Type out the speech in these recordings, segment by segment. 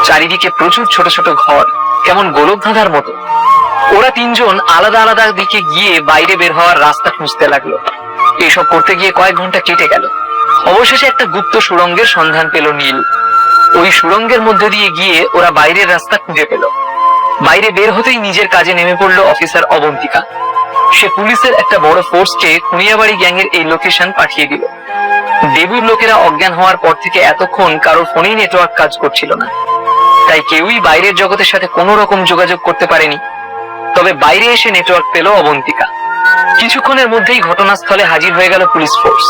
চারিদিকে প্রচুর ছোট ছোট ঘর, কেমন গোলক ধাঁধার মতো। ওরা তিনজন আলাদা আলাদা দিকে গিয়ে বাইরে বের হওয়ার রাস্তা খুঁজতে লাগলো। এসব করতে গিয়ে কয়েক ঘন্টা কেটে গেল। অবশেষে একটা গুপ্ত সুড়ঙ্গের সন্ধান পেল নীল। ওই সুড়ঙ্গের মধ্যে দিয়ে গিয়ে ওরা বাইরের রাস্তা খুঁজে পেল। বাইরে বের হতেই নিজের কাজে নেমে পড়লো অফিসার অবন্তিকা। সে পুলিশের একটা বড় ফোর্সকে কুনিয়াবাড়ি গ্যাংয়ের এই লোকেশন পাঠিয়ে দিল। দেবুর লোকেরা অজ্ঞান হওয়ার পর থেকে এতক্ষণ কারোর ফোনেই নেটওয়ার্ক কাজ করছিল না, তাই কেউই বাইরের জগতের সাথে কোনো রকম যোগাযোগ করতে পারেনি। তবে বাইরে এসে নেটওয়ার্ক পেল অবন্তিকা। কিছুক্ষণের মধ্যেই ঘটনাস্থলে হাজির হয়ে গেল পুলিশ ফোর্স।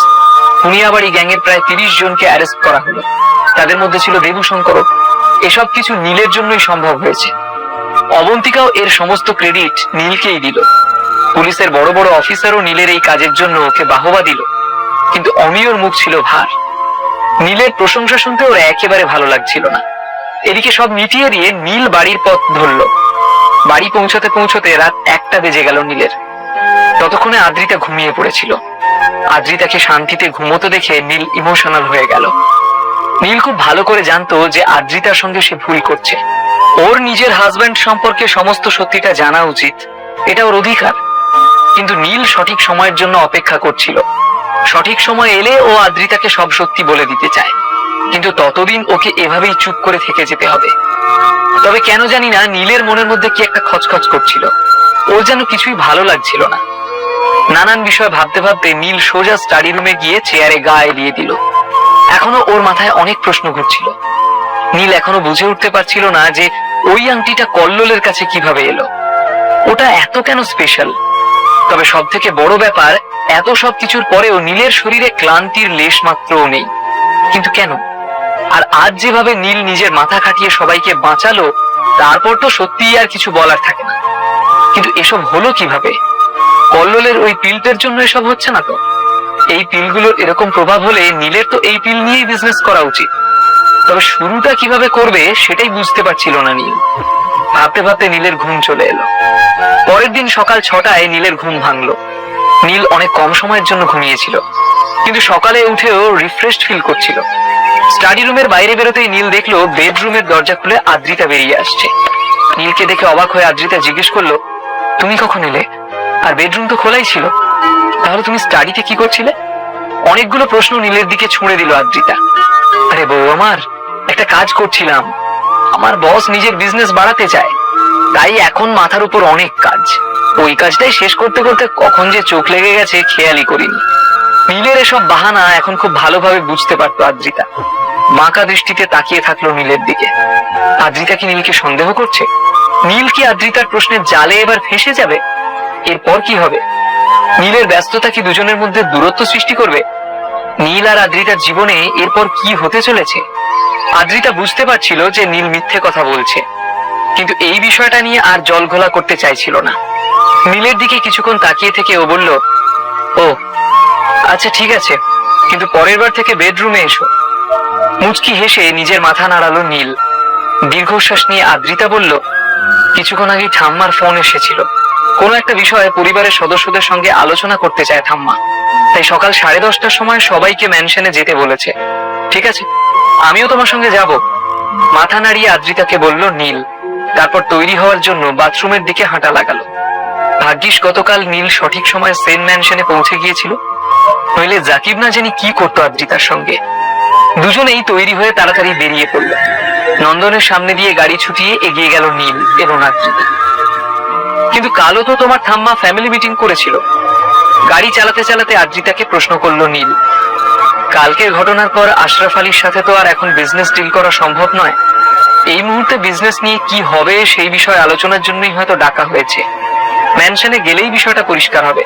কুনিয়াবাড়ি গ্যাংয়ের প্রায় 30 জনকে অ্যারেস্ট করা হলো। তাদের মধ্যে ছিল দেবু শঙ্করও। এসব কিছু নীলের জন্যই সম্ভব হয়েছে। অবন্তিকাও এর সমস্ত ক্রেডিট নীলকেই দিল। পুলিশের বড় বড় অফিসারও নীলের এই কাজের জন্য ওকে বাহবা দিল, কিন্তু অমিয়র মুখ ছিল ভার। নীলের প্রশংসা শুনতে ওর একেবারে ভালো লাগছিল না। এদিকে সব মিটিয়ে দিয়ে নীল বাড়ির পথ ধরল। বাড়ি পৌঁছতে পৌঁছতে রাত 1টা বেজে গেল নীলের। ততক্ষণে আদ্রিতা ঘুমিয়ে পড়েছিল। আদ্রিতাকে শান্তিতে ঘুমোতে দেখে নীল ইমোশনাল হয়ে গেল। নীল খুব ভালো করে জানতো যে আদ্রিতার সঙ্গে সে ভুল করছে। ওর নিজের হাজব্যান্ড সম্পর্কে সমস্ত সত্যিটা জানা উচিত, এটা ওর অধিকার। কিন্তু নীল সঠিক সময়ের জন্য অপেক্ষা করছিল। সঠিক সময় এলে ও আদ্রিতাকে সব সত্যি বলে দিতে চায়, কিন্তু ততদিন ওকে এভাবেই চুপ করে থেকে যেতে হবে। তবে কেন জানি না নীলের মনের মধ্যে কি একটা খচখচ করছিল। ওর যেন কিছুই ভালো লাগছিল না। নানান বিষয় ভাবতে ভাবতে নীল সোজা স্টাডি রুমে গিয়ে চেয়ারে গা এলিয়ে দিল। এখনো ওর মাথায় অনেক প্রশ্ন ঘুরছিল। নীল এখনো বুঝে উঠতে পারছিল না যে ওই আংটিটা কল্লোলের কাছে কিভাবে এলো, ওটা এত কেন স্পেশাল। তবে সব থেকে বড় ব্যাপার, এত সব কিছুর পরেও নীলের শরীরে ক্লান্তির লেশ মাত্রও নেই। কিন্তু কেন? আর আজ যেভাবে নীল নিজের মাথা খাটিয়ে সবাইকে বাঁচালো, তারপর তো সত্যিই আর কিছু বলার থাকে না। কিন্তু এসব হলো কিভাবে? কল্লোলের ওই পিলটার জন্য এসব হচ্ছে না তো? এই পিলগুলোর এরকম প্রভাব হলে নীলের তো এই পিল নিয়েই বিজনেস করা উচিত। তবে শুরুটা কিভাবে করবে সেটাই বুঝতে পারছিল না নীল। ভাবতে ভাবতে নীলের ঘুম চলে এলো। পরের দিন সকাল 6টায় নীলের ঘুম ভাঙলো। নীল অনেক কম সময়ের জন্য ঘুমিয়েছিল, কিন্তু সকালে উঠেও রিফ্রেশড ফিল করছিল। স্টাডি রুমের বাইরে বেরোতেই নীল দেখলো বেডরুমের দরজা খুলে আদ্রিতা বেরিয়ে আসছে। নীলকে দেখে অবাক হয়ে আদ্রিতা জিজ্ঞেস করলো, তুমি কখন এলে? আর বেডরুম তো খোলাই ছিল, তাহলে তুমি স্টাডিতে কি করছিলে? অনেকগুলো প্রশ্ন নীলের দিকে ছুঁড়ে দিল আদ্রিতা। আরে বউ আমার, একটা কাজ করছিলাম। আমার বস নিজের বিজনেস বাড়াতে চায়, তাই এখন মাথার উপর অনেক কাজ। ওই কাজটাই শেষ করতে করতে কখন যে চোখ লেগে গেছে খেয়ালই করিনি। নীলের এসব বাহানা এখন খুব ভালোভাবে বুঝতে পারতো আদ্রিতা। বাঁকা দৃষ্টিতে তাকিয়ে থাকলো নীলের দিকে। আদ্রিতা কি নীলকে সন্দেহ করছে? নীল কি আদ্রিতার প্রশ্নের জালে এবার ফেঁসে যাবে? এরপর কি হবে? নীলের ব্যস্ততা কি দুজনের মধ্যে দূরত্ব সৃষ্টি করবে? নীল আর আদ্রিতার জীবনে এরপর কি হতে চলেছে? আদ্রিতা বুঝতে পারছিল যে নীল মিথ্যে কথা বলছে, কিন্তু এই বিষয়টা নিয়ে আর জল ঘোলা করতে চাইছিল না। নীলের দিকে কিছুক্ষণ তাকিয়ে থেকে ও বলল, ও আচ্ছা ঠিক আছে, কিন্তু পরের বার থেকে বেডরুমে এসো। মুচকি হেসে নিজের মাথা নাড়ালো নীল। দীর্ঘশ্বাস নিয়ে আদ্রিতা বলল, কিছুক্ষণ আগে ঠাম্মার ফোন এসেছিল। কোনো একটা বিষয়ে পরিবারের সদস্যদের সঙ্গে আলোচনা করতে চায় ঠাম্মা, তাই সকাল 10:30টার সময় সবাইকে ম্যানশনে যেতে বলেছে। ঠিক আছে, আমিও তোমার সঙ্গে যাব। মাথা নাড়িয়ে আদ্রিতাকে বলল নীল। তারপর তৈরি হওয়ার জন্য বাথরুমের দিকে হাঁটা লাগালো। ভাগ্যিস গতকাল নীল সঠিক সময় সেন ম্যানশনে পৌঁছে গিয়েছিল, নইলে জাকিব না জানি কি করতো আদ্রিতার সঙ্গে। দুজনেই তৈরি হয়ে তাড়াতাড়ি বেরিয়ে পড়ল। নন্দনের সামনে দিয়ে গাড়ি ছুটিয়ে এগিয়ে গেল নীল এবং আদ্রিতা। কিন্তু কালও তো তোমার ঠাম্মা ফ্যামিলি মিটিং করেছিল। গাড়ি চালাতে চালাতে আদ্রিতাকে প্রশ্ন করলো নীল। কালকের ঘটনার পর আশরাফ আলীর সাথে তো আর এখন বিজনেস ডিল করা সম্ভব নয়। এই মুহূর্তে বিজনেস নিয়ে কি হবে সেই বিষয়ে আলোচনার জন্যই হয়তো ডাকা হয়েছে। ম্যানশনে গেলেই বিষয়টা পরিষ্কার হবে।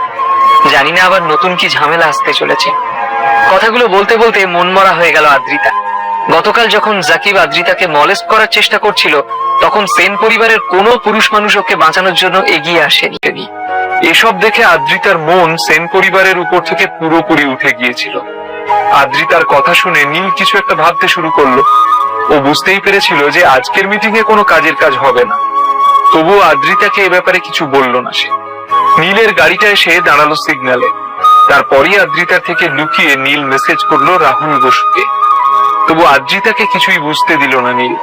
জানি না আবার নতুন কি ঝামেলা আসতে চলেছে। কথাগুলো বলতে বলতে মনমরা হয়ে গেল আদ্রিতা। গতকাল যখন জাকিব আদ্রিতাকে মলেস্ট করার চেষ্টা করছিল, তখন সেন পরিবারের কোনো পুরুষ মানুষ ওকে বাঁচানোর জন্য এগিয়ে আসেনি। এসব দেখে আদ্রিতার মন সেন পরিবারের উপর থেকে পুরোপুরি উঠে গিয়েছিল। আদ্রিতার কথা শুনে নীল কিছু একটা ভাবতে শুরু করলো। ও বুঝতেই পেরেছিল যে আজকের মিটিং এ কোনো কাজের কাজ হবে না। তবুও আদ্রিতাকে এ ব্যাপারে কিছু বলল না সে। নীলের গাড়িটা এসে দাঁড়ালো সিগন্যালে। তারপরই আদ্রিতার থেকে লুকিয়ে নীল মেসেজ করলো রাহুল বসুকে। তবু আদ্রিতাকে কিছুই বুঝতে দিল না নীল।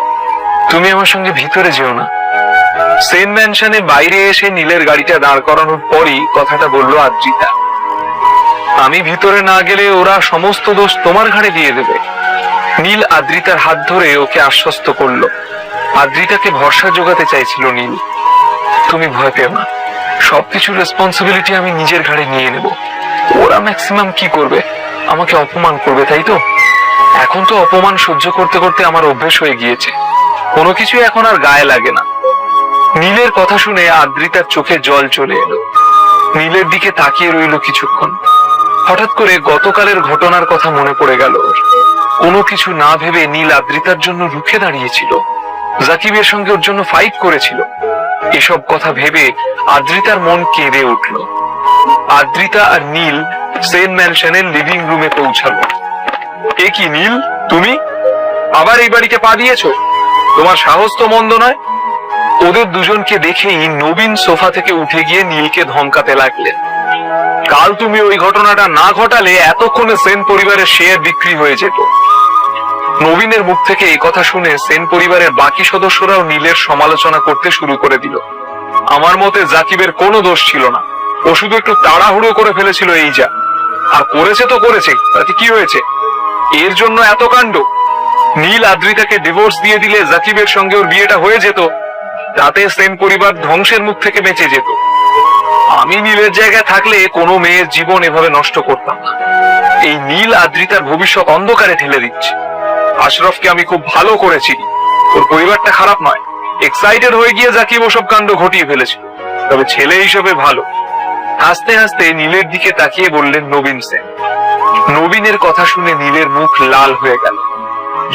তুমি আমার সঙ্গে ভিতরে যেও না। সেন ম্যানশনে বাইরে এসে নীলের গাড়িটা দাঁড় করানোর পরই কথাটা বলল আদ্রিতা। আমি ভিতরে না গেলে ওরা সমস্ত দোষ তোমার ঘাড়ে দিয়ে দেবে। নীল আদ্রিতার হাত ধরে ওকে আশ্বস্ত করলো। আদ্রিতাকে ভরসা জোগাতে চাইছিল নীল। তুমি ভয় পেও না, সবকিছুর রেসপন্সিবিলিটি আমি নিজের ঘাড়ে নিয়ে নেব। ওরা ম্যাক্সিমাম কি করবে, আমাকে অপমান করবে, তাই তো? এখন তো অপমান সহ্য করতে করতে আমার অভ্যেস হয়ে গিয়েছে, কোনো কিছু এখন আর গায়ে লাগে না। নীলের কথা শুনে আদ্রিতার চোখে জল চলে এলো। নীলের দিকে তাকিয়ে রইল কিছুক্ষণ। হঠাৎ করে গতকালের ঘটনার কথা মনে পড়ে গেল ওর। কোনো কিছু না ভেবে নীল আদ্রিতার জন্য রুখে দাঁড়িয়েছিল, জাকিবের সঙ্গে ওর জন্য ফাইট করেছিল। এসব কথা ভেবে আদ্রিতার মন কেঁদে উঠল। আদ্রিতা আর নীল সেন ম্যানশনের লিভিং রুমে পৌঁছালো। এ কি নীল, তুমি আবার এই বাড়িতে পা দিয়েছো? তোমার সাহস তো মন্দ নয়। ওদের দুজনকে দেখেই নবীন সোফা থেকে উঠে গিয়ে নীলকে ধমকাতে লাগলেন। কাল তুমি ওই ঘটনাটা না ঘটালে এতক্ষণে সেন পরিবারের শেয়ার বিক্রি হয়ে যেত। নবীনের মুখ থেকে এই কথা শুনে সেন পরিবারের বাকি সদস্যরাও নীলের সমালোচনা করতে শুরু করে দিল। আমার মতে জাকিবের কোনো দোষ ছিল না, ও শুধু একটু তাড়াহুড়ো করে ফেলেছিল, এই যা। আর করেছে তো করেছে, তাতে কি হয়েছে? এর জন্য এত কাণ্ড? নীল আদ্রিতাকে ডিভোর্স দিয়ে দিলে জাকিবের সঙ্গে ওর বিয়েটা হয়ে যেত, তাতে সেন পরিবার ধ্বংসের মুখ থেকে বেঁচে যেত। আমি নীলের জায়গায় থাকলে কোনো মেয়ের জীবন এভাবে নষ্ট করতাম না। এই নীল আদ্রিতার ভবিষ্যৎ অন্ধকারে ঠেলে দিচ্ছে। আশরাফকে আমি খুব ভালো করেছি, ওর পরিবারটা খারাপ নয়। এক্সাইটেড হয়ে গিয়ে জাকিব ওসব কাণ্ড ঘটিয়ে ফেলেছে, তবে ছেলে হিসেবে ভালো। হাসতে হাসতে নীলের দিকে তাকিয়ে বললেন নবীন সেন। নবীনের কথা শুনে নীলের মুখ লাল হয়ে গেল।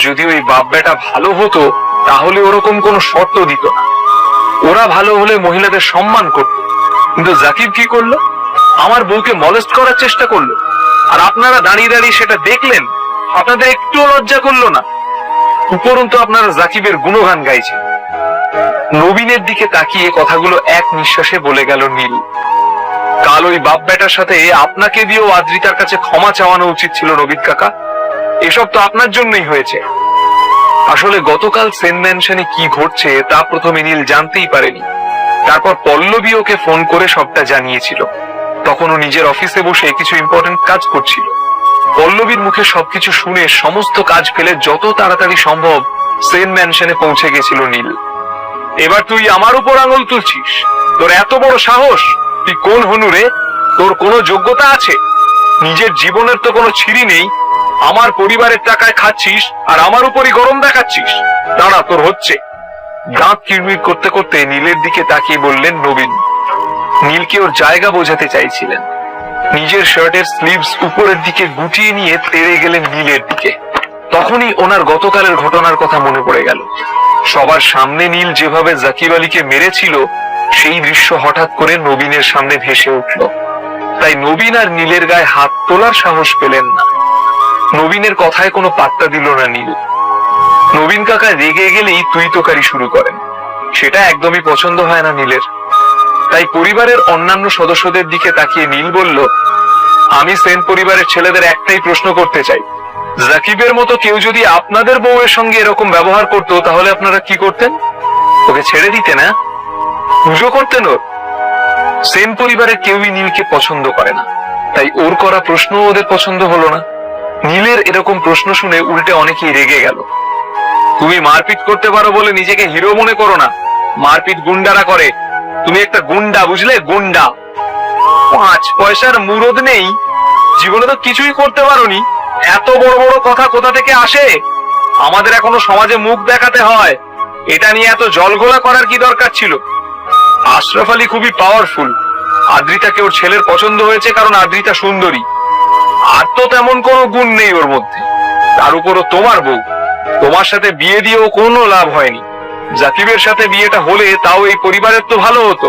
যদি ওই বাপ বেটা ভালো হতো তাহলে ওরকম কোনো শর্ত দিত না। ওরা ভালো হলে মহিলাদের সম্মান করত, কিন্তু জাকিব কি করলো? আমার বউকে মলেস্ট করার চেষ্টা করলো, আর আপনারা দাঁড়িয়ে দাঁড়িয়ে সেটা দেখলেন। আপনাদের একটুও লজ্জা করলো না? উপরন্তু আপনারা জাকিবের গুণগান গাইছেন। নবীনের দিকে তাকিয়ে কথাগুলো এক নিঃশ্বাসে বলে গেল নীল। কাল ওই বাপ বেটার সাথে আপনাকে দিয়েও আদ্রিতার কাছে ক্ষমা চাওয়ানো উচিত ছিল নবীন কাকা। এসব তো আপনার জন্যই হয়েছে। আসলে গতকাল সেন ম্যানশনে কি ঘটছে তা প্রথমে নীল জানতেই পারেনি। তারপর পল্লবী ওকে ফোন করে সবটা জানিয়েছিল। তখন ও নিজের অফিসে বসে কিছু ইম্পর্টেন্ট কাজ করছিল। পল্লবীর মুখে সবকিছু শুনে সমস্ত কাজ ফেলে যত তাড়াতাড়ি সম্ভব সেন ম্যানশনে পৌঁছে গেছিল নীল। এবার তুই আমার উপর আঙুল তুলছিস? তোর এত বড় সাহস? তুই কোন হনুরে? তোর কোনো যোগ্যতা আছে? নিজের জীবনের তো কোনো ছিরি নেই, আমার পরিবারের টাকায় খাচ্ছিস আর আমার উপরই গরম দেখাচ্ছিস। দাঁড়া, তোর হচ্ছে। দাঁত কিরমির করতে করতে নীলের দিকে তাকিয়ে বললেন নবীন। নীলকে ওর জায়গা বোঝাতে চাইছিলেন। নিজের শার্টের স্লিভস উপরের দিকে গুটিয়ে নিয়ে তেড়ে গেলেন নীলের দিকে। তখনই ওনার গতকালের ঘটনার কথা মনে পড়ে গেল। সবার সামনে নীল যেভাবে জাকিব আলীকে মেরেছিল, সেই দৃশ্য হঠাৎ করে নবীনের সামনে ভেসে উঠল। তাই নবীন আর নীলের গায়ে হাত তোলার সাহস পেলেন না। নবীনের কথায় কোনো পাত্তা দিল না নীল। নবীন কাকা রেগে গেলেই তুই তোকারি শুরু করেন, সেটা একদমই পছন্দ হয় না নীলের। তাই পরিবারের অন্যান্য সদস্যদের দিকে তাকিয়ে নীল বলল, আমি সেন পরিবারের ছেলেদের একটাই প্রশ্ন করতে চাই, জাকিবের মতো কেউ যদি আপনাদের বউয়ের সঙ্গে এরকম ব্যবহার করতো তাহলে আপনারা কি করতেন? ওকে ছেড়ে দিতেন? না পুজো করতেন ওর? সেন পরিবারের কেউই নীলকে পছন্দ করে না, তাই ওর করা প্রশ্ন ওদের পছন্দ হলো না। নীলের এরকম প্রশ্ন শুনে উল্টে অনেকেই রেগে গেল। তুমি মারপিট করতে পারো বলে নিজেকে হিরো মনে করো না, মারপিট গুন্ডারা করে। তুমি একটা গুন্ডা, বুঝলে? গুন্ডা। 5 পয়সার মুরদ নেই, জীবনে তো কিছুই করতে পারোনি, এত বড় বড় কথা কোথা থেকে আসে? আমাদের এখনো সমাজে মুখ দেখাতে হয়, এটা নিয়ে এত জলঘোলা করার কি দরকার ছিল? আশরাফ আলী খুবই পাওয়ারফুল। আদ্রিতাকে ওর ছেলের পছন্দ হয়েছে কারণ আদ্রিতা সুন্দরী, আর তো তেমন কোনো গুণ নেই ওর মধ্যে। তার উপরও তোমার বউ, তোমার সাথে বিয়ে দিয়েও কোনো লাভ হয়নি। জাকিবের সাথে বিয়েটা হলে তাও এই পরিবারের তো ভালো হতো।